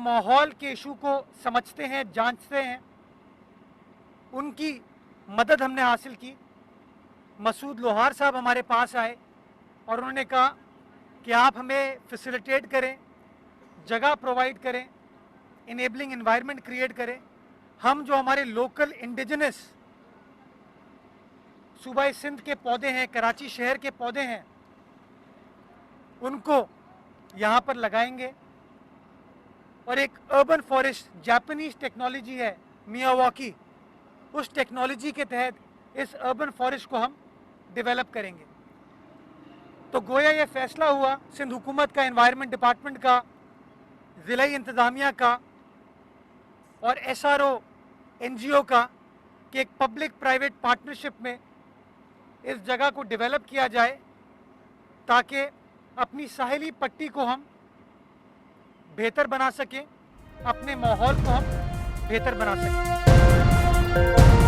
माहौल के इशू को समझते हैं, जांचते हैं, उनकी मदद हमने हासिल की। मसूद लोहार साहब हमारे पास आए और उन्होंने कहा कि आप हमें फैसिलिटेट करें, जगह प्रोवाइड करें, इनेबलिंग एनवायरनमेंट क्रिएट करें। हम जो हमारे लोकल इंडिजिनस सूबा सिंध के पौधे हैं, कराची शहर के पौधे हैं, उनको यहाँ पर लगाएंगे और एक अर्बन फॉरेस्ट जापानीज टेक्नोलॉजी है मियावाकी, उस टेक्नोलॉजी के तहत इस अर्बन फॉरेस्ट को हम डेवलप करेंगे। तो गोया ये फैसला हुआ सिंध हुकूमत का, एनवायरनमेंट डिपार्टमेंट का, ज़िलाई इंतज़ामिया का और SRO NGO का कि एक पब्लिक प्राइवेट पार्टनरशिप में इस जगह को डेवलप किया जाए ताकि अपनी साहिली पट्टी को हम बेहतर बना सकें, अपने माहौल को हम बेहतर बना सकें।